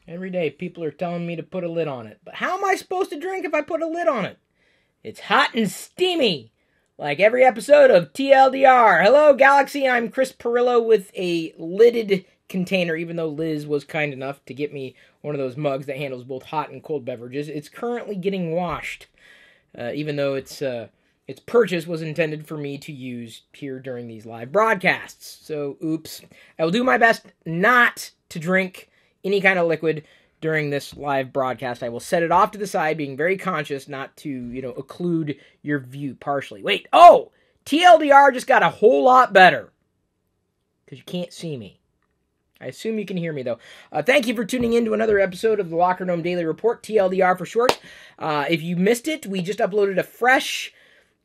Every day people are telling me to put a lid on it. But how am I supposed to drink if I put a lid on it? It's hot and steamy. Like every episode of TLDR. Hello, Galaxy. I'm Chris Pirillo with a lidded container, even though Liz was kind enough to get me one of those mugs that handles both hot and cold beverages. It's currently getting washed, even though its purchase was intended for me to use here during these live broadcasts. So, oops. I will do my best not to drink any kind of liquid during this live broadcast. I will set it off to the side, being very conscious not to, occlude your view partially. Wait, TLDR just got a whole lot better. Because you can't see me. I assume you can hear me, though. Thank you for tuning in to another episode of the Lockergnome Daily Report, TLDR for short. If you missed it, we just uploaded a fresh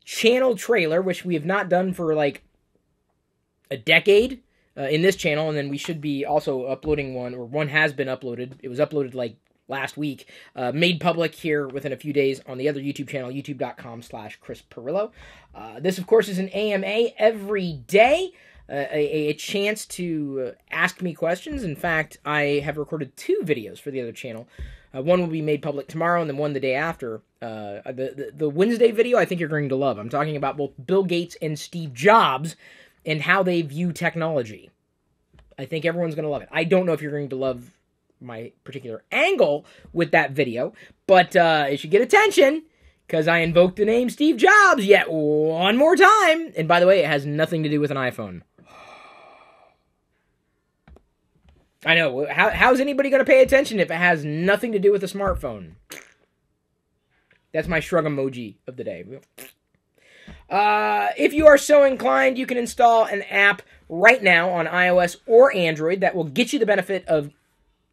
channel trailer, which we have not done for, like, a decade. In this channel, and then we should be also uploading one, or one has been uploaded. It was uploaded like last week, made public here within a few days on the other YouTube channel, youtube.com/Chris Pirillo. This, of course, is an AMA every day, a chance to ask me questions. In fact, I have recorded 2 videos for the other channel. One will be made public tomorrow, and then one the day after. The Wednesday video I think you're going to love. I'm talking about both Bill Gates and Steve Jobs and how they view technology. I think everyone's going to love it. I don't know if you're going to love my particular angle with that video, but it should get attention, because I invoked the name Steve Jobs yet one more time. And by the way, it has nothing to do with an iPhone. I know. How's anybody going to pay attention if it has nothing to do with a smartphone? That's my shrug emoji of the day. If you are so inclined, you can install an app right now on iOS or Android that will get you the benefit of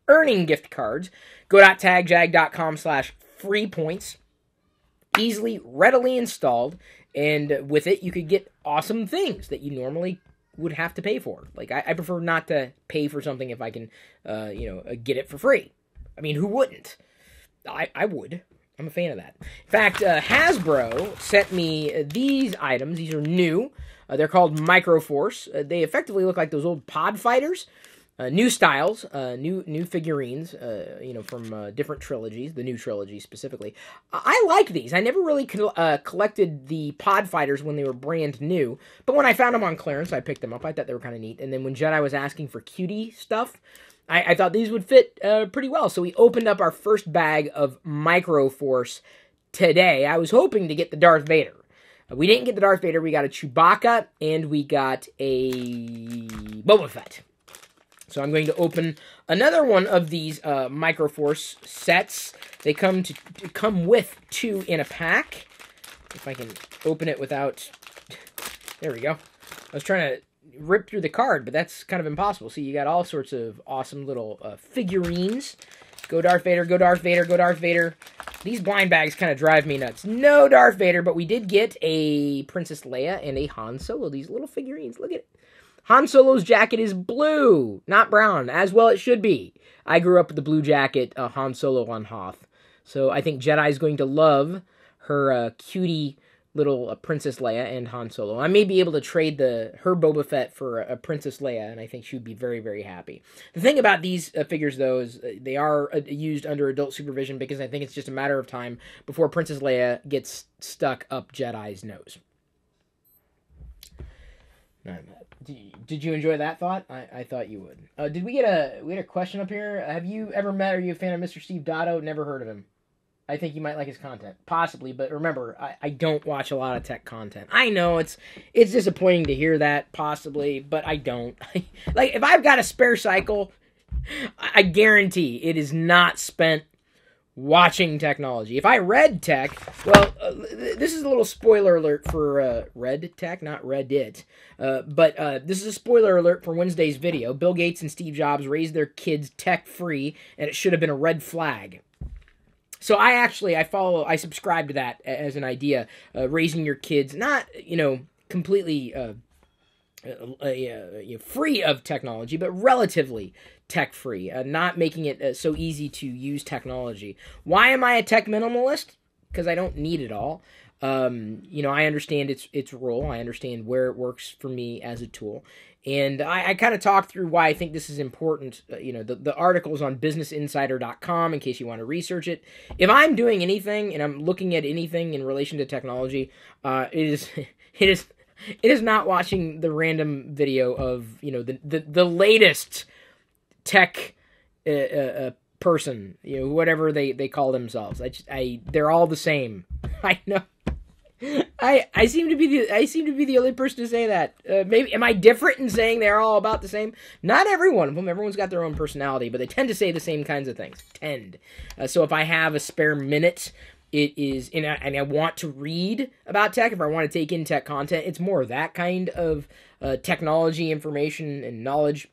earning gift cards. Go.tagjag.com/free points. Easily, readily installed. And with it, you could get awesome things that you normally would have to pay for. Like, I prefer not to pay for something if I can, get it for free. I mean, who wouldn't? I would. I'm a fan of that. In fact, Hasbro sent me these items. These are new. They're called Microforce. They effectively look like those old pod fighters. New styles, new figurines, from different trilogies, the new trilogy specifically. I like these. I never really collected the pod fighters when they were brand new, but when I found them on clearance, I picked them up. I thought they were kind of neat. And then when Jedi was asking for cutie stuff, I thought these would fit pretty well. So we opened up our first bag of Microforce today. I was hoping to get the Darth Vader. We didn't get the Darth Vader. We got a Chewbacca, and we got a Boba Fett. So I'm going to open another one of these Microforce sets. They come with 2 in a pack. If I can open it without... There we go. I was trying to rip through the card, but that's kind of impossible. See, you got all sorts of awesome little figurines. Go Darth Vader, go Darth Vader, go Darth Vader. These blind bags kind of drive me nuts. No Darth Vader, but we did get a Princess Leia and a Han Solo. These little figurines, look at it. Han Solo's jacket is blue, not brown, as well it should be. I grew up with the blue jacket, Han Solo on Hoth. So I think Jedi's going to love her cutie little Princess Leia and Han Solo. I may be able to trade her Boba Fett for a Princess Leia, and I think she would be very, very happy. The thing about these figures, though, is they are used under adult supervision, because I think it's just a matter of time before Princess Leia gets stuck up Jedi's nose. Did you enjoy that thought? I thought you would. Did we get a question up here? Have you ever met, or are you a fan of Mr. Steve Dotto? Never heard of him. I think you might like his content. Possibly, but remember, I don't watch a lot of tech content. I know it's disappointing to hear that, possibly, but I don't. Like, if I've got a spare cycle, I guarantee it is not spent watching technology. If I read tech, well, this is a little spoiler alert for Red Tech, not Reddit, but this is a spoiler alert for Wednesday's video. Bill Gates and Steve Jobs raised their kids tech-free, and it should have been a red flag. So I subscribe to that as an idea, raising your kids, not, completely free of technology, but relatively tech-free, not making it so easy to use technology. Why am I a tech minimalist? Because I don't need it all. I understand its role. I understand where it works for me as a tool. And I kind of talked through why I think this is important. The article's on businessinsider.com in case you want to research it. If I'm doing anything and I'm looking at anything in relation to technology, it is not watching the random video of the latest tech person, whatever they call themselves. They're all the same. I know. I seem to be the only person to say that. Maybe am I different in saying they're all about the same? Not every one of them. Everyone's got their own personality, but they tend to say the same kinds of things. So if I have a spare minute, it is, and I want to read about tech. If I want to take in tech content, it's more that kind of technology information and knowledge,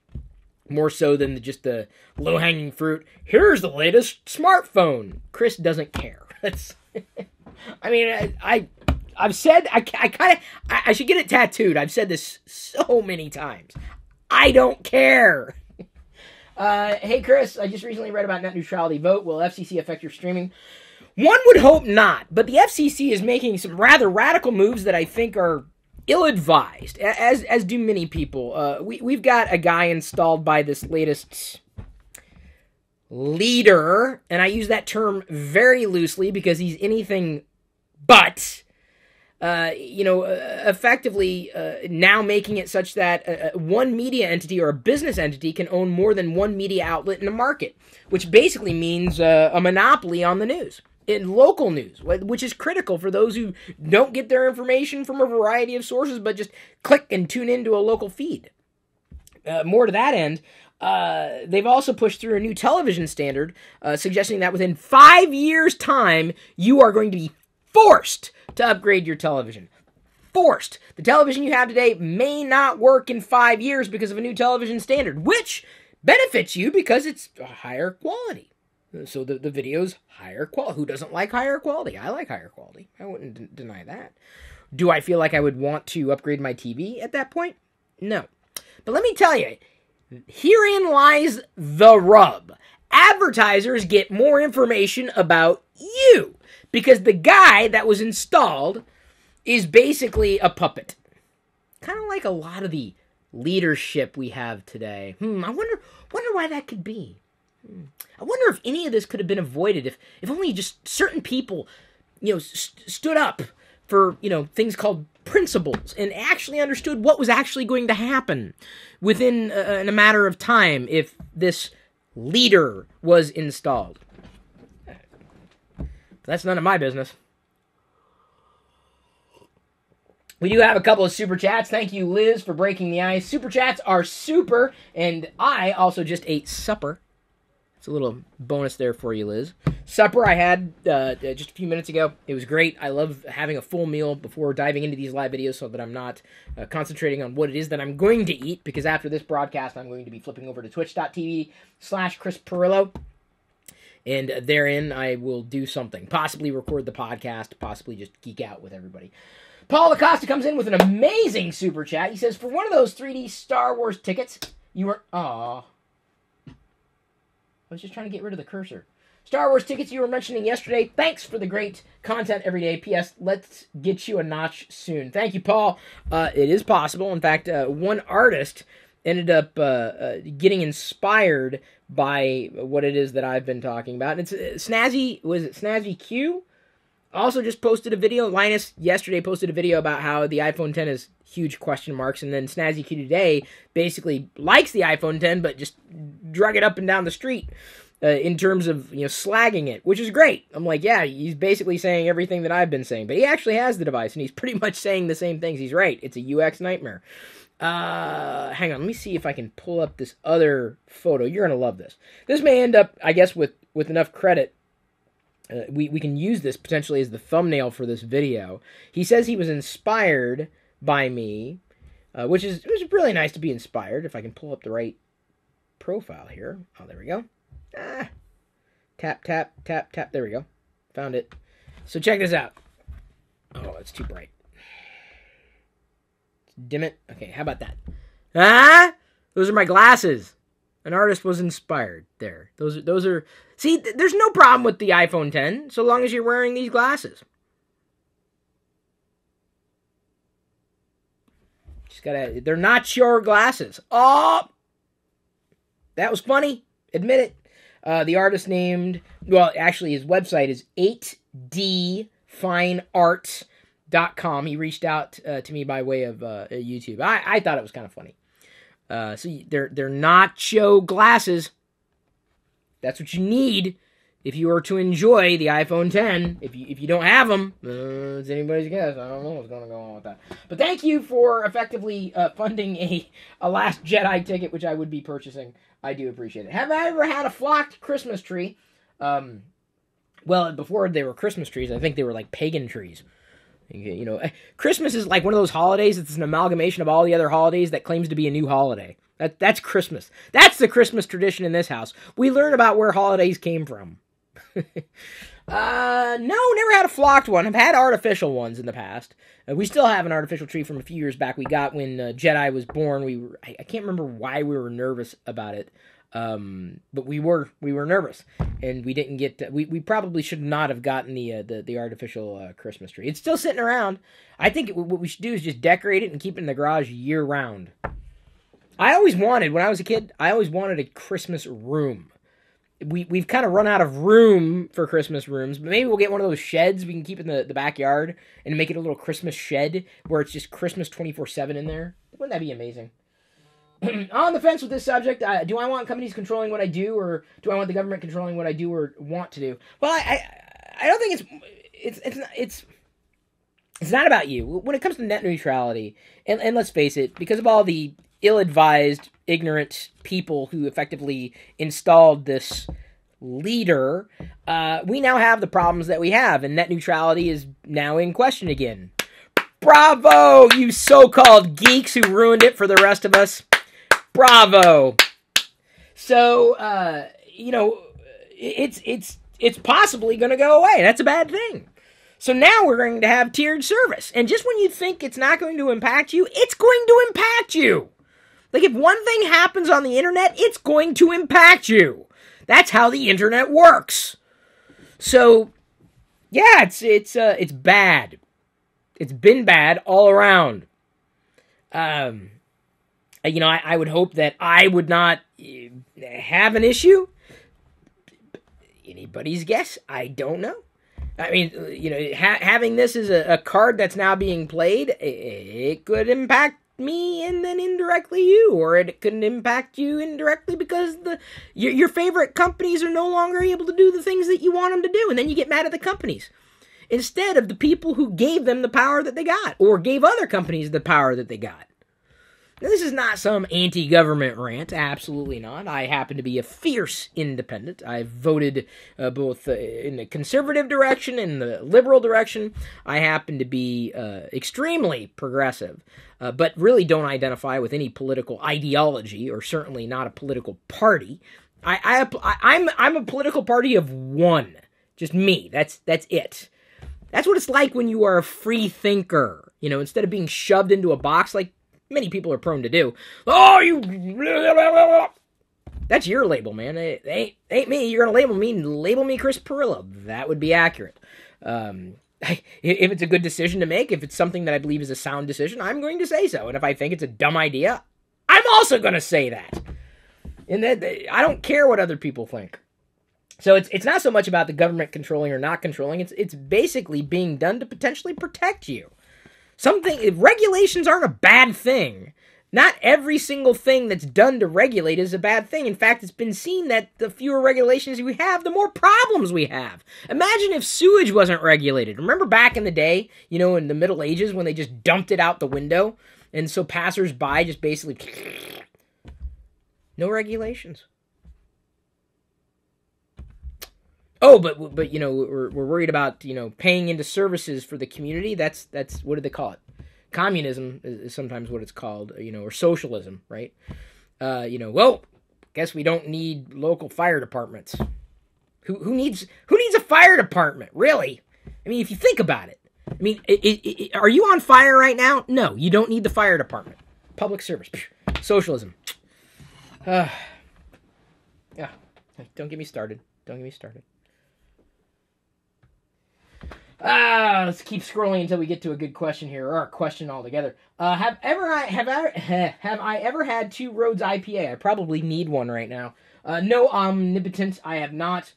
more so than just the low-hanging fruit. Here's the latest smartphone. Chris doesn't care. That's. I mean, I've said, I should get it tattooed. I've said this so many times. I don't care. Hey, Chris, I just recently read about net neutrality vote. Will FCC affect your streaming? One would hope not, but the FCC is making some rather radical moves that I think are ill-advised, as do many people. We've got a guy installed by this latest leader, and I use that term very loosely because he's anything but, effectively now making it such that one media entity or a business entity can own more than one media outlet in a market, which basically means a monopoly on the news. In local news, which is critical for those who don't get their information from a variety of sources, but just click and tune into a local feed. More to that end, they've also pushed through a new television standard, suggesting that within 5 years' time, you are going to be forced to upgrade your television. Forced. The television you have today may not work in 5 years because of a new television standard, which benefits you because it's a higher quality. So the video's higher quality. Who doesn't like higher quality? I like higher quality. I wouldn't deny that. Do I feel like I would want to upgrade my TV at that point? No. But let me tell you, herein lies the rub. Advertisers get more information about you because the guy that was installed is basically a puppet. Kind of like a lot of the leadership we have today. I wonder why that could be. I wonder if any of this could have been avoided if only just certain people, stood up for, things called principles and actually understood what was actually going to happen within in a matter of time if this leader was installed. That's none of my business. We do have a couple of super chats. Thank you, Liz, for breaking the ice. Super chats are super, and I also just ate supper. It's a little bonus there for you, Liz. Supper I had just a few minutes ago. It was great. I love having a full meal before diving into these live videos so that I'm not concentrating on what it is that I'm going to eat, because after this broadcast, I'm going to be flipping over to twitch.tv/Chris Pirillo. And therein, I will do something. Possibly record the podcast, possibly just geek out with everybody. Paul Acosta comes in with an amazing super chat. He says, for one of those 3D Star Wars tickets, you were... Aww. I was just trying to get rid of the cursor. Star Wars tickets you were mentioning yesterday. Thanks for the great content every day. P.S. Let's get you a notch soon. Thank you, Paul. It is possible. In fact, one artist ended up getting inspired by what it is that I've been talking about. And it's Snazzy. Was it Snazzy Q? Also just posted a video. Linus yesterday posted a video about how the iPhone 10 is huge question marks, and then Snazzy Q today basically likes the iPhone 10, but just drug it up and down the street in terms of slagging it, which is great. I'm like, yeah, he's basically saying everything that I've been saying, but he actually has the device, and he's pretty much saying the same things. He's right. It's a UX nightmare. Hang on, let me see if I can pull up this other photo. You're gonna love this. This may end up, I guess, with enough credit. We can use this potentially as the thumbnail for this video. He says he was inspired by me, which is really nice to be inspired. If I can pull up the right profile here. Oh, there we go. Tap, tap, tap, tap. There we go. Found it. So check this out. Oh, it's too bright. Dim it. Okay, how about that? Those are my glasses. An artist was inspired there. Those are... See, there's no problem with the iPhone 10, so long as you're wearing these glasses. They're not your glasses. Oh, that was funny. Admit it. The artist named, well, actually his website is 8dfineart.com. He reached out to me by way of YouTube. I thought it was kind of funny. So they're nacho glasses. That's what you need if you are to enjoy the iPhone 10. If you don't have them, it's anybody's guess. I don't know what's going to go on with that. But thank you for effectively funding a Last Jedi ticket, which I would be purchasing. I do appreciate it. Have I ever had a flocked Christmas tree? Well, before they were Christmas trees, I think they were like pagan trees. You know, Christmas is like one of those holidays. It's an amalgamation of all the other holidays that claims to be a new holiday. That's Christmas. That's the Christmas tradition in this house. We learn about where holidays came from. No, never had a flocked one. I've had artificial ones in the past. We still have an artificial tree from a few years back we got when Jedi was born. I can't remember why we were nervous about it. But we were nervous, and we didn't get. We probably should not have gotten the artificial Christmas tree. It's still sitting around. I think what we should do is just decorate it and keep it in the garage year round. When I was a kid, I always wanted a Christmas room. We've kind of run out of room for Christmas rooms, but maybe we'll get one of those sheds we can keep in the backyard and make it a little Christmas shed where it's just Christmas 24/7 in there. Wouldn't that be amazing? On the fence with this subject, do I want companies controlling what I do, or do I want the government controlling what I do or want to do? Well, I don't think it's not about you. When it comes to net neutrality, and let's face it, because of all the ill-advised, ignorant people who effectively installed this leader, we now have the problems that we have, and net neutrality is now in question again. Bravo, you so-called geeks who ruined it for the rest of us. Bravo. So, it's possibly going to go away. That's a bad thing. So now we're going to have tiered service. And just when you think it's not going to impact you, it's going to impact you. Like, if one thing happens on the internet, it's going to impact you. That's how the internet works. So, yeah, it's bad. It's been bad all around. I would hope that I would not have an issue. Anybody's guess. I don't know. I mean, having this as a card that's now being played, it could impact me and then indirectly you, or it could impact you indirectly because your favorite companies are no longer able to do the things that you want them to do, and then you get mad at the companies instead of the people who gave them the power that they got, or gave other companies the power that they got. Now, this is not some anti-government rant. Absolutely not. I happen to be a fierce independent. I've voted both in the conservative direction and the liberal direction. I happen to be extremely progressive, but really don't identify with any political ideology, or certainly not a political party. I'm a political party of one. Just me. That's it. That's what it's like when you are a free thinker. Instead of being shoved into a box like many people are prone to do. Oh, you... That's your label, man. It ain't me. You're going to label me Chris Pirillo. That would be accurate. If it's a good decision to make, if it's something that I believe is a sound decision, I'm going to say so. And if I think it's a dumb idea, I'm also going to say that. And I don't care what other people think. So it's not so much about the government controlling or not controlling. It's basically being done to potentially protect you. Regulations aren't a bad thing. Not every single thing that's done to regulate is a bad thing. In fact, it's been seen that the fewer regulations we have, the more problems we have. Imagine if sewage wasn't regulated. Remember back in the day, in the Middle Ages, when they just dumped it out the window? And so passers-by just basically... No regulations. Oh, but we're worried about, paying into services for the community. That's what do they call it? Communism is sometimes what it's called, or socialism, right? Well, guess we don't need local fire departments. Who needs a fire department, really? I mean, if you think about it. I mean, are you on fire right now? No, you don't need the fire department. Public service. Socialism. Yeah. Don't get me started. Let's keep scrolling until we get to a good question here, or a question altogether. Have I ever had Two Roads IPA? I probably need one right now. No, omnipotence, I have not.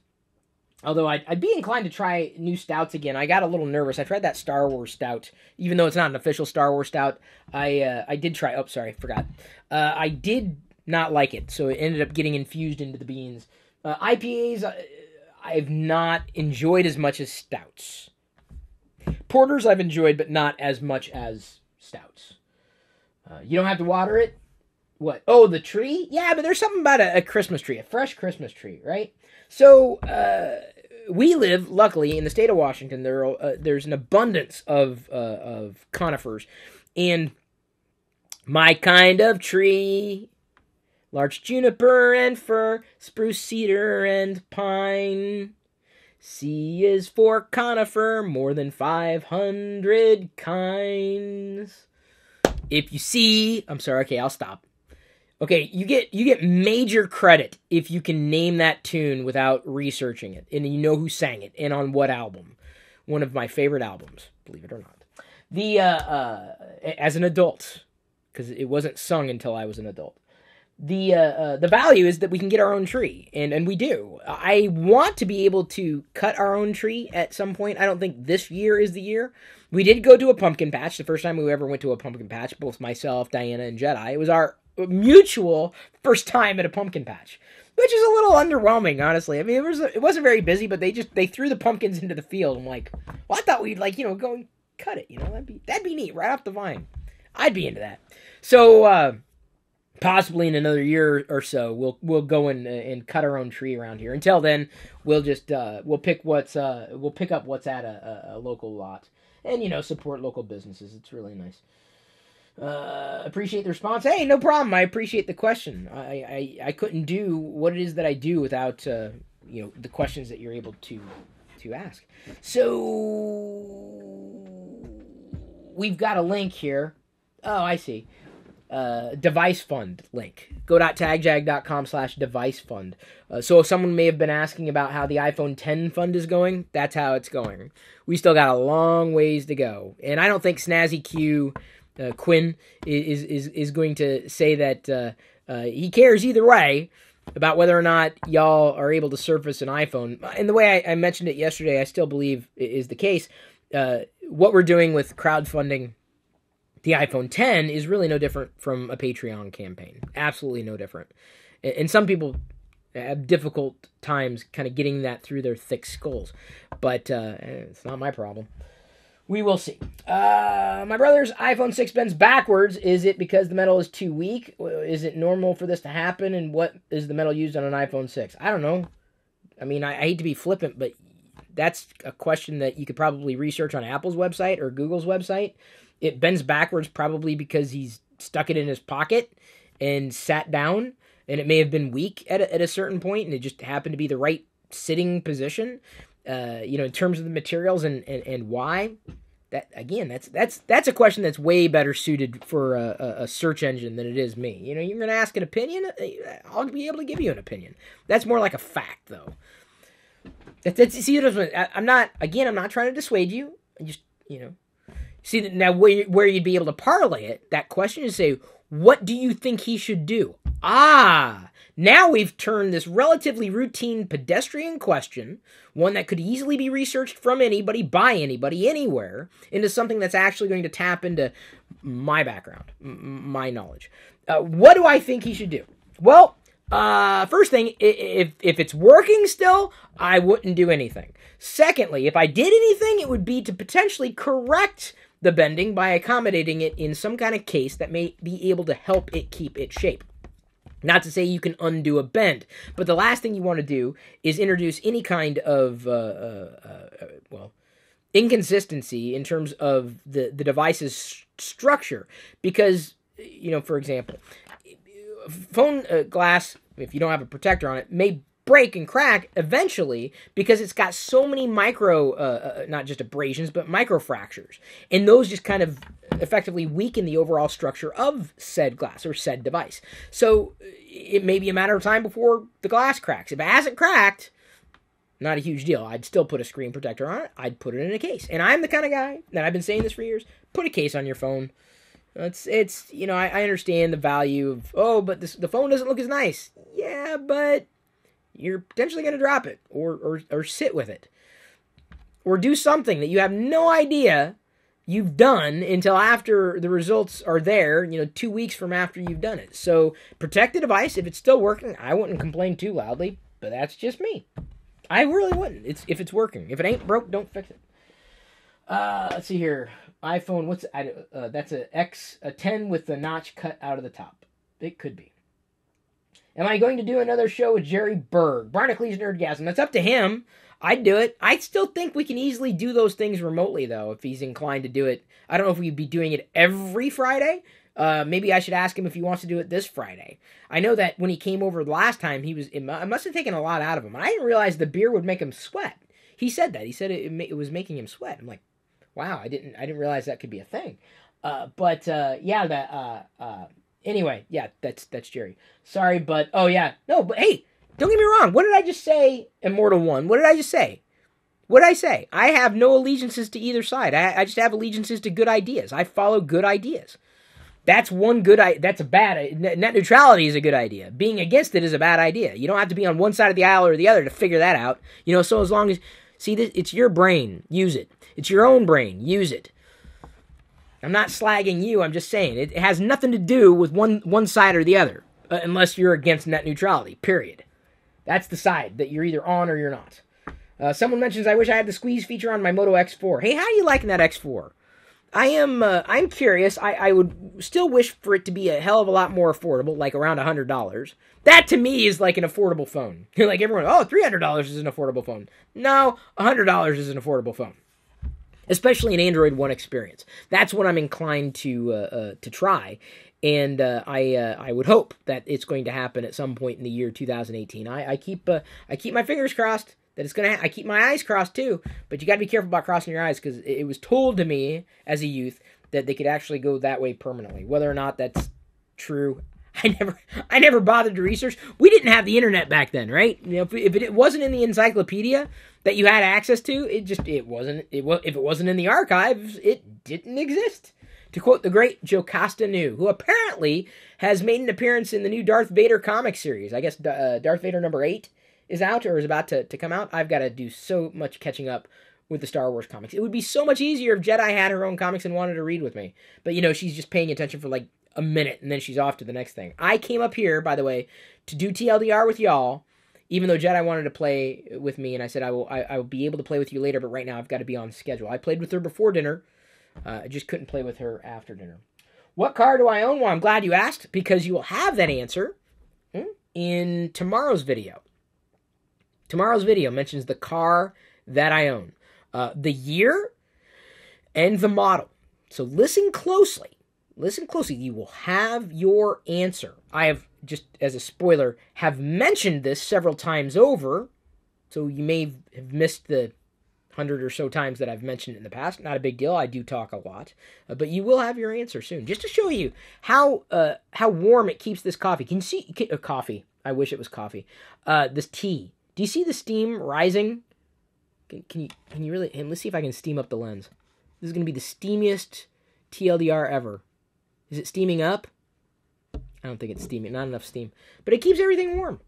Although I'd be inclined to try new stouts again. I got a little nervous. I tried that Star Wars stout, even though it's not an official Star Wars stout. I did try. Oh, sorry, forgot. I did not like it, so it ended up getting infused into the beans. IPAs, I've not enjoyed as much as stouts. Porters I've enjoyed, but not as much as stouts. You don't have to water it. What? Oh, the tree? Yeah, but there's something about a Christmas tree, a fresh Christmas tree, right? So, we live, luckily, in the state of Washington. There's an abundance of conifers. And my kind of tree, large juniper and fir, spruce, cedar, and pine. C is for conifer, more than 500 kinds. If you see... I'm sorry, okay, I'll stop. Okay, you get major credit if you can name that tune without researching it, and you know who sang it and on what album. One of my favorite albums, believe it or not. As an adult, because it wasn't sung until I was an adult. The value is that we can get our own tree, and we do. I want to be able to cut our own tree at some point. I don't think this year is the year. We did go to a pumpkin patch. The first time we ever went to a pumpkin patch, both myself, Diana, and Jedi. It was our mutual first time at a pumpkin patch, which is a little underwhelming, honestly. I mean, it wasn't very busy, but they threw the pumpkins into the field. I'm like, well, I thought we'd go and cut it. That'd be neat right off the vine. I'd be into that. So possibly in another year or so, we'll go and cut our own tree around here. Until then, we'll just we'll pick up what's at a local lot, and support local businesses. It's really nice. Appreciate the response. Hey, no problem. I appreciate the question. I couldn't do what it is that I do without the questions that you're able to ask. So we've got a link here. Oh, I see. Device fund link. Go.tagjag.com/device fund. So if someone may have been asking about how the iPhone 10 fund is going, that's how it's going. We still got a long ways to go, and I don't think Snazzy Q Quinn is going to say that he cares either way about whether or not y'all are able to surface an iPhone. And the way I mentioned it yesterday, I still believe is the case. What we're doing with crowdfunding the iPhone 10 is really no different from a Patreon campaign. Absolutely no different. And some people have difficult times kind of getting that through their thick skulls. But it's not my problem. We will see. My brother's iPhone 6 bends backwards. Is it because the metal is too weak? Is it normal for this to happen? And what is the metal used on an iPhone 6? I don't know. I mean, I hate to be flippant, but that's a question that you could probably research on Apple's website or Google's website. It bends backwards probably because he's stuck it in his pocket and sat down, and it may have been weak at a certain point, and it just happened to be the right sitting position. In terms of the materials and why. That again, that's a question that's way better suited for a search engine than it is me. You're going to ask an opinion. I'll be able to give you an opinion. That's more like a fact, though. I'm not trying to dissuade you. I just see that now where you'd be able to parlay it. That question is say, what do you think he should do? Now we've turned this relatively routine pedestrian question, one that could easily be researched from anybody, by anybody, anywhere, into something that's actually going to tap into my background, my knowledge. What do I think he should do? Well, first thing, if it's working still, I wouldn't do anything. Secondly, if I did anything, it would be to potentially correct the bending by accommodating it in some kind of case that may be able to help it keep its shape. Not to say you can undo a bend, but the last thing you want to do is introduce any kind of, inconsistency in terms of the device's structure. Because, for example, phone glass, if you don't have a protector on it, may break and crack eventually because it's got so many micro, not just abrasions, but micro fractures. And those just kind of effectively weaken the overall structure of said glass or said device. So it may be a matter of time before the glass cracks. If it hasn't cracked, Not a huge deal. I'd still put a screen protector on it. I'd put it in a case. And I'm the kind of guy that I've been saying this for years. Put a case on your phone. It's you know, I understand the value of, oh, but the phone doesn't look as nice. Yeah, but you're potentially going to drop it or sit with it. Or do something that you have no idea you've done until after the results are there, 2 weeks from after you've done it. So protect the device. If it's still working, I wouldn't complain too loudly, but that's just me. I really wouldn't. If it's working. If it ain't broke, don't fix it. Let's see here. iPhone, that's a 10 with the notch cut out of the top. It could be. Am I going to do another show with Jerry Berg? Barnacle Nerdgasm. That's up to him. I'd do it. I still think we can easily do those things remotely, though, if he's inclined to do it. I don't know if we'd be doing it every Friday. Maybe I should ask him if he wants to do it this Friday. I know that when he came over the last time, I must have taken a lot out of him. I didn't realize the beer would make him sweat. He said that. He said it was making him sweat. I'm like, wow, I didn't realize that could be a thing. Anyway, yeah, that's Jerry. Sorry, but, oh yeah, no, but hey, don't get me wrong. What did I just say, Immortal One? What did I just say? What did I say? I have no allegiances to either side. I just have allegiances to good ideas. I follow good ideas. That's that's a bad, net neutrality is a good idea. Being against it is a bad idea. You don't have to be on one side of the aisle or the other to figure that out. So as long as, it's your brain, use it. It's your own brain, use it. I'm not slagging you, I'm just saying, it has nothing to do with one side or the other, unless you're against net neutrality, period. That's the side that you're either on or you're not. Someone mentions, I wish I had the squeeze feature on my Moto X4. Hey, how are you liking that X4? I'm curious. I would still wish for it to be a hell of a lot more affordable, like around $100. That to me is like an affordable phone. Like everyone, $300 is an affordable phone. No, $100 is an affordable phone. Especially an Android One experience. That's what I'm inclined to try. And I would hope that it's going to happen at some point in the year 2018. I keep my fingers crossed that it's gonna. I keep my eyes crossed too. But you got to be careful about crossing your eyes because it was told to me as a youth that they could actually go that way permanently. Whether or not that's true, I never bothered to research. We didn't have the internet back then, right? If it wasn't in the encyclopedia that you had access to, it wasn't. If it wasn't in the archives, it didn't exist. To quote the great Jocasta Nu, who apparently has made an appearance in the new Darth Vader comic series. I guess Darth Vader number 8 is out or is about to come out. I've got to do so much catching up with the Star Wars comics. It would be so much easier if Jedi had her own comics and wanted to read with me. But, she's just paying attention for like a minute and then she's off to the next thing. I came up here, by the way, to do TLDR with y'all, even though Jedi wanted to play with me, and I said I will be able to play with you later, but right now I've got to be on schedule. I played with her before dinner. I just couldn't play with her after dinner. What car do I own? Well, I'm glad you asked, because you will have that answer in tomorrow's video. Tomorrow's video mentions the car that I own, the year, and the model. So listen closely. Listen closely. You will have your answer. I have, just as a spoiler, have mentioned this several times over, so you may have missed the 100 or so times that I've mentioned it in the past. Not a big deal. I do talk a lot. But you will have your answer soon. Just to show you how warm it keeps this coffee. Can you see coffee? I wish it was coffee. This tea. Do you see the steam rising? Can you really? And let's see if I can steam up the lens. This is going to be the steamiest TLDR ever. Is it steaming up? I don't think it's steaming. Not enough steam. But it keeps everything warm.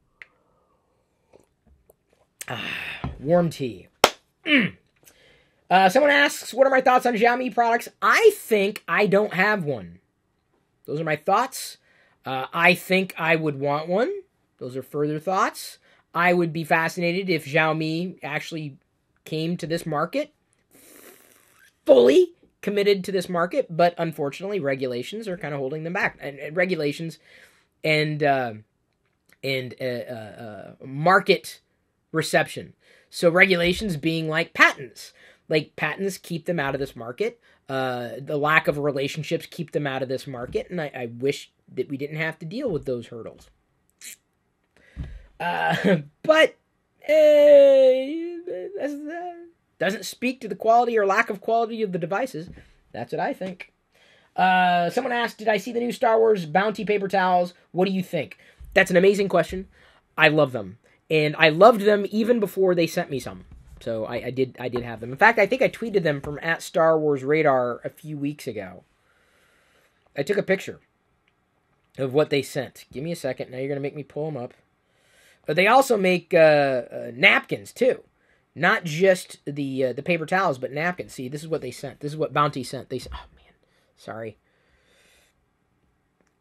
Warm tea. Someone asks, what are my thoughts on Xiaomi products? I think I don't have one. Those are my thoughts. I think I would want one. Those are further thoughts. I would be fascinated if Xiaomi actually came to this market, fully committed to this market, but unfortunately regulations are kind of holding them back. And regulations and market reception. So regulations being like patents. Like patents keep them out of this market. The lack of relationships keep them out of this market. And I wish that we didn't have to deal with those hurdles. But doesn't speak to the quality or lack of quality of the devices. That's what I think. Someone asked, did I see the new Star Wars Bounty paper towels? What do you think? That's an amazing question. I love them. And I loved them even before they sent me some. So I did have them. In fact, I think I tweeted them from @StarWarsRadar a few weeks ago. I took a picture of what they sent. Give me a second. Now you're going to make me pull them up. But they also make napkins, too. Not just the paper towels, but napkins. See, this is what they sent. This is what Bounty sent. Oh, man. Sorry.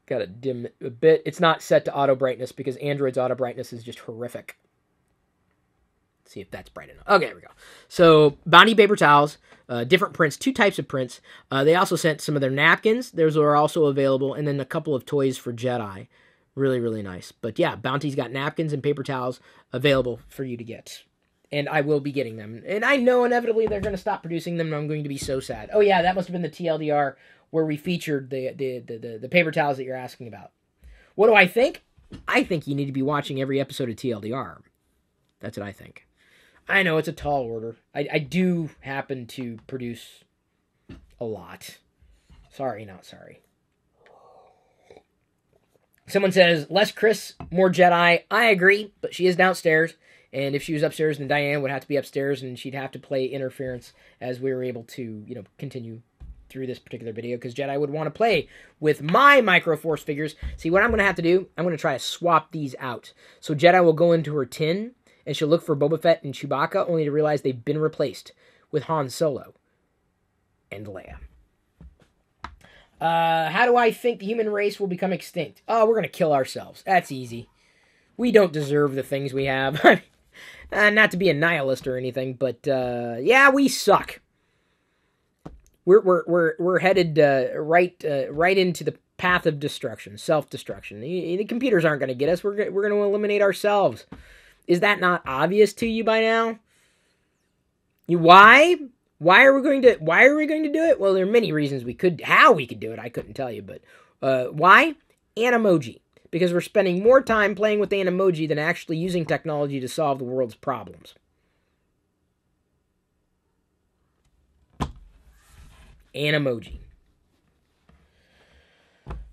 Got to dim it a bit. It's not set to auto brightness because Android's auto brightness is just horrific. Let's see if that's bright enough. Okay, there we go. So, Bounty paper towels, different prints, 2 types of prints. They also sent some of their napkins. Those are also available. And then a couple of toys for Jedi. Really, really nice. But yeah, Bounty's got napkins and paper towels available for you to get. And I will be getting them. And I know inevitably they're going to stop producing them, and I'm going to be so sad. Oh yeah, that must have been the TLDR where we featured the paper towels that you're asking about. What do I think? I think you need to be watching every episode of TLDR. That's what I think. I know it's a tall order. I do happen to produce a lot. Sorry, not sorry. Someone says, less Chris, more Jedi. I agree, but she is downstairs. And if she was upstairs, then Diane would have to be upstairs, and she'd have to play interference as we were able to, continue through this particular video, because Jedi would want to play with my Micro Force figures. See, what I'm going to have to do, I'm going to try to swap these out. So Jedi will go into her tin, and she'll look for Boba Fett and Chewbacca, only to realize they've been replaced with Han Solo and Leia. How do I think the human race will become extinct? Oh, we're going to kill ourselves. That's easy. We don't deserve the things we have. Not to be a nihilist or anything, but yeah, we suck. We're headed right into the path of destruction, self-destruction. The computers aren't going to get us. We're going to eliminate ourselves. Is that not obvious to you by now? Why? Why are we going to do it? Well, there are many reasons how we could do it. I couldn't tell you, but why? Animoji. Because we're spending more time playing with Animoji than actually using technology to solve the world's problems. Animoji.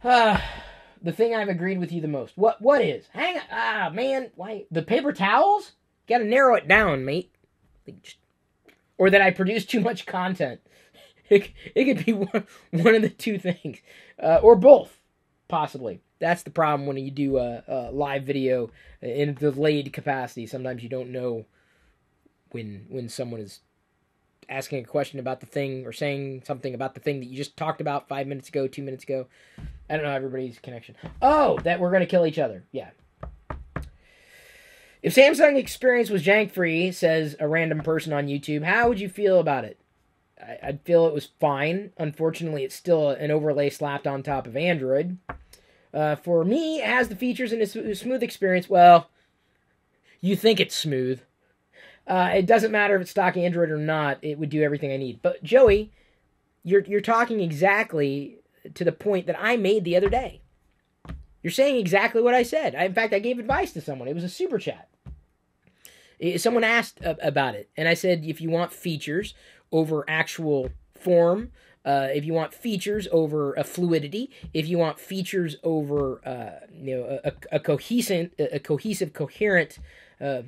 The thing I've agreed with you the most. What is? Hang on. Man. Why? The paper towels? Gotta narrow it down, mate. Or that I produce too much content. It could be one of the two things. Or both, possibly. That's the problem when you do a live video in a delayed capacity. Sometimes you don't know when someone is asking a question about the thing or saying something about the thing that you just talked about 5 minutes ago, 2 minutes ago. I don't know everybody's connection. Oh, that we're going to kill each other. Yeah. If Samsung Experience was jank-free, says a random person on YouTube, how would you feel about it? I'd feel it was fine. Unfortunately, it's still an overlay slapped on top of Android. For me, it has the features and a smooth experience. Well, you think it's smooth. It doesn't matter if it's stock Android or not. It would do everything I need. But Joey, you're talking exactly to the point that I made the other day. You're saying exactly what I said. In fact, I gave advice to someone. It was a super chat. Someone asked about it, and I said, if you want features over actual form, if you want features over fluidity, if you want features over a cohesive, coherent,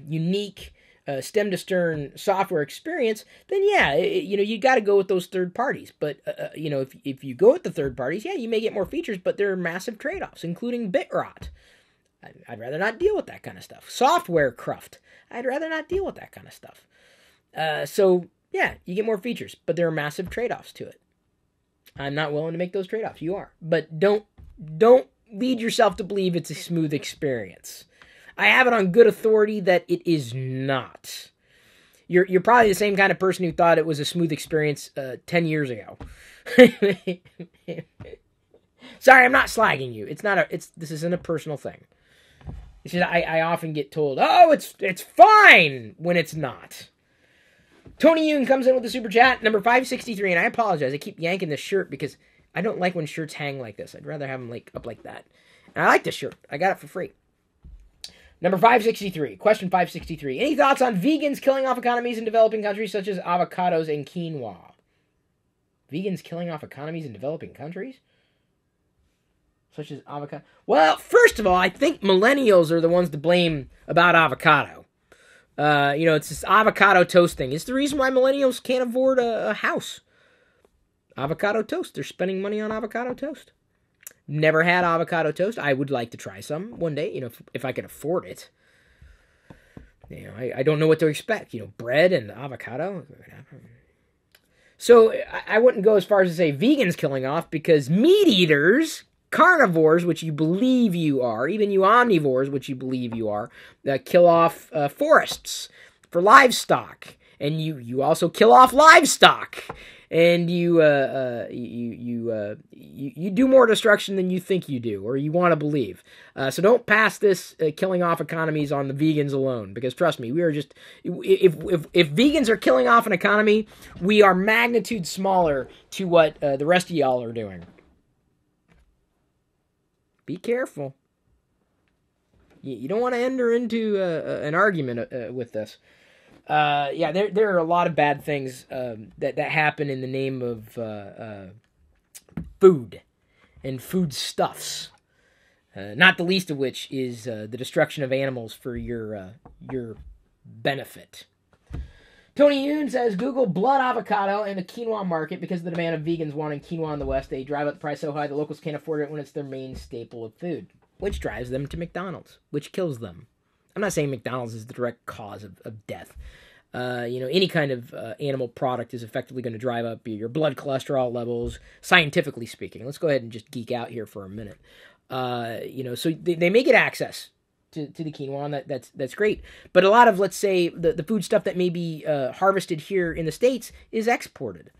unique stem to stern software experience, then yeah, you got to go with those third parties. But if you go with the third parties, yeah, you may get more features, but there are massive trade-offs, including bit rot. I'd rather not deal with that kind of stuff. Software cruft. I'd rather not deal with that kind of stuff. So yeah, you get more features, but there are massive trade-offs to it. I'm not willing to make those trade-offs. You are. But don't lead yourself to believe it's a smooth experience. I have it on good authority that it is not. You're probably the same kind of person who thought it was a smooth experience 10 years ago. Sorry, I'm not slagging you. This isn't a personal thing. It's just I often get told, oh, it's fine when it's not. Tony Yoon comes in with the super chat, number 563, and I apologize. I keep yanking this shirt because I don't like when shirts hang like this. I'd rather have them up like that. And I like this shirt. I got it for free. Number 563, question 563. Any thoughts on vegans killing off economies in developing countries such as avocados and quinoa? Vegans killing off economies in developing countries? such as avocado. Well, first of all, I think millennials are the ones to blame about avocado. It's this avocado toast thing. It's the reason why millennials can't afford a house. Avocado toast. They're spending money on avocado toast. Never had avocado toast. I would like to try some one day, if I can afford it. I don't know what to expect. Bread and avocado. So I wouldn't go as far as to say vegans killing off, because meat eaters, carnivores, which you believe you are, even you omnivores, which you believe you are, kill off forests for livestock, and you also kill off livestock, and you do more destruction than you think you do, or you want to believe. So don't pass this killing off economies on the vegans alone, because trust me, we are just, if vegans are killing off an economy, we are magnitude smaller to what the rest of y'all are doing. Be careful. You don't want to enter into an argument with this. There are a lot of bad things that happen in the name of food and foodstuffs. Not the least of which is the destruction of animals for your benefit. Tony Yoon says, Google blood avocado and the quinoa market because of the demand of vegans wanting quinoa in the West. They drive up the price so high the locals can't afford it when it's their main staple of food, which drives them to McDonald's, which kills them. I'm not saying McDonald's is the direct cause of death. Any kind of animal product is effectively going to drive up your blood cholesterol levels, scientifically speaking. Let's go ahead and just geek out here for a minute. So they may get access to the quinoa, and that's great. But a lot of, let's say, the food stuff that may be harvested here in the States is exported.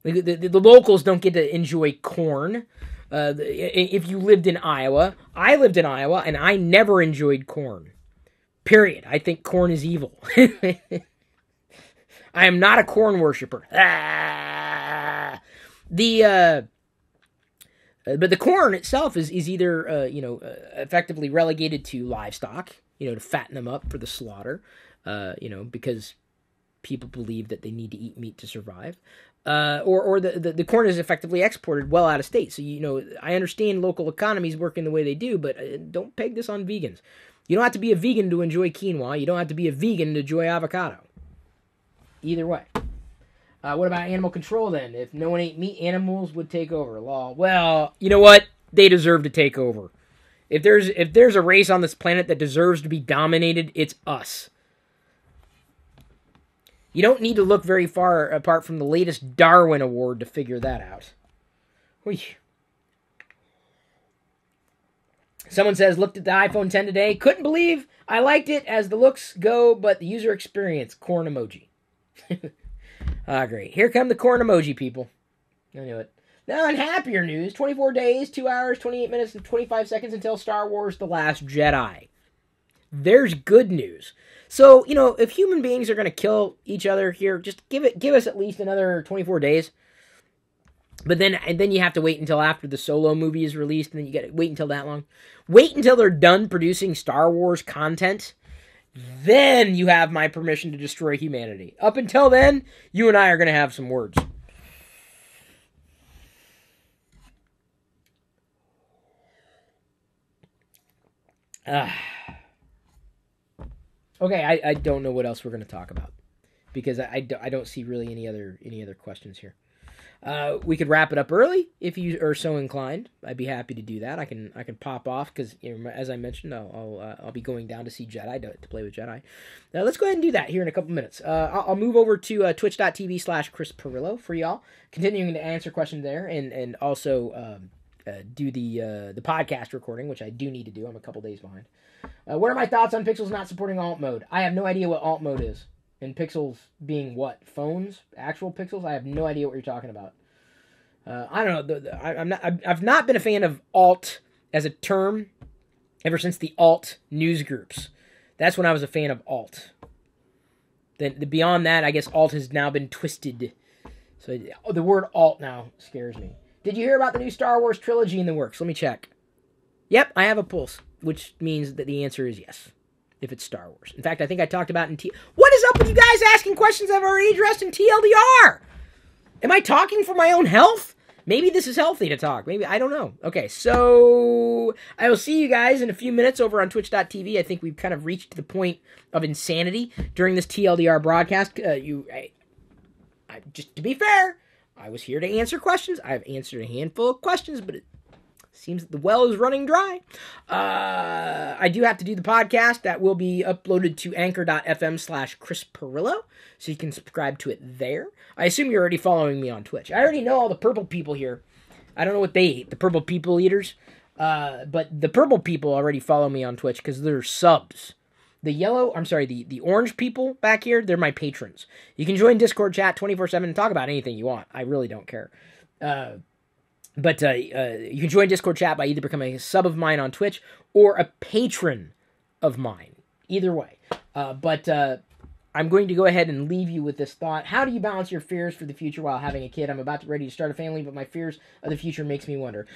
The locals don't get to enjoy corn. If you lived in Iowa, I lived in Iowa, and I never enjoyed corn. Period. I think corn is evil. I am not a corn worshiper. But the corn itself is either effectively relegated to livestock, to fatten them up for the slaughter, because people believe that they need to eat meat to survive, or the corn is effectively exported well out of state. So I understand local economies working the way they do, but don't peg this on vegans. You don't have to be a vegan to enjoy quinoa. You don't have to be a vegan to enjoy avocado. Either way. What about animal control then? If no one ate meat, animals would take over. Law. Well, you know what? They deserve to take over. If there's a race on this planet that deserves to be dominated, it's us. You don't need to look very far apart from the latest Darwin Award to figure that out. Whee. Someone says, looked at the iPhone 10 today. Couldn't believe I liked it as the looks go, but the user experience, corn emoji. Great. Here come the corn emoji people. I knew it. Now, in happier news, 24 days, 2 hours, 28 minutes, and 25 seconds until Star Wars The Last Jedi. There's good news. So, if human beings are going to kill each other here, just give us at least another 24 days. But then you have to wait until after the Solo movie is released, and then you got to wait until that long. Wait until they're done producing Star Wars content. Then you have my permission to destroy humanity. Up until then, you and I are going to have some words. Okay, I don't know what else we're going to talk about, because I don't see really any other questions here. We could wrap it up early if you are so inclined. I'd be happy to do that. I can pop off because, as I mentioned, I'll be going down to see Jedi to play with Jedi. Now let's go ahead and do that here in a couple minutes. I'll move over to twitch.tv/Chris Pirillo for y'all, continuing to answer questions there, and also do the podcast recording, which I do need to do. I'm a couple days behind. What are my thoughts on Pixels not supporting alt mode? I have no idea what alt mode is. And Pixels being what? Phones? Actual Pixels? I have no idea what you're talking about. I don't know. I've not been a fan of alt as a term ever since the alt news groups. That's when I was a fan of alt. Then beyond that, I guess alt has now been twisted. So the word alt now scares me. Did you hear about the new Star Wars trilogy in the works? Let me check. Yep, I have a pulse, which means that the answer is yes. If it's Star Wars. In fact, I think I talked about it in What is up with you guys asking questions I've already addressed in TLDR? Am I talking for my own health? Maybe this is healthy to talk. Maybe, I don't know. Okay, so I will see you guys in a few minutes over on twitch.tv. I think we've kind of reached the point of insanity during this TLDR broadcast. Just to be fair, I was here to answer questions. I've answered a handful of questions, but it seems that the well is running dry. I do have to do the podcast. That will be uploaded to anchor.fm/Chris Pirillo, so you can subscribe to it there. I assume you're already following me on Twitch. I already know all the purple people here. I don't know what they eat, the purple people eaters. But the purple people already follow me on Twitch because they're subs. The orange people back here, they're my patrons. You can join Discord chat 24/7 and talk about anything you want. I really don't care. But you can join Discord chat by either becoming a sub of mine on Twitch or a patron of mine. Either way. But I'm going to go ahead and leave you with this thought. How do you balance your fears for the future while having a kid? I'm ready to start a family, but my fears of the future makes me wonder.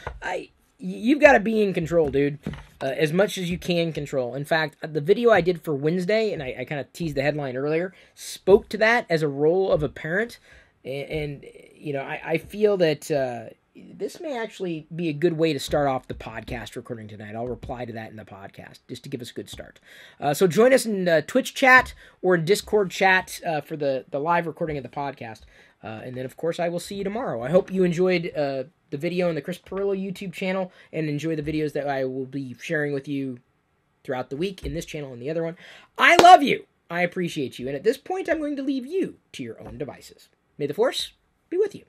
You've got to be in control, dude. As much as you can control. In fact, the video I did for Wednesday, and I kind of teased the headline earlier, spoke to that as a role of a parent. And you know, I feel that this may actually be a good way to start off the podcast recording tonight. I'll reply to that in the podcast, just to give us a good start. So join us in Twitch chat or in Discord chat for the live recording of the podcast. And then, of course, I will see you tomorrow. I hope you enjoyed the video on the Chris Pirillo YouTube channel and enjoy the videos that I will be sharing with you throughout the week in this channel and the other one. I love you. I appreciate you. And at this point, I'm going to leave you to your own devices. May the Force be with you.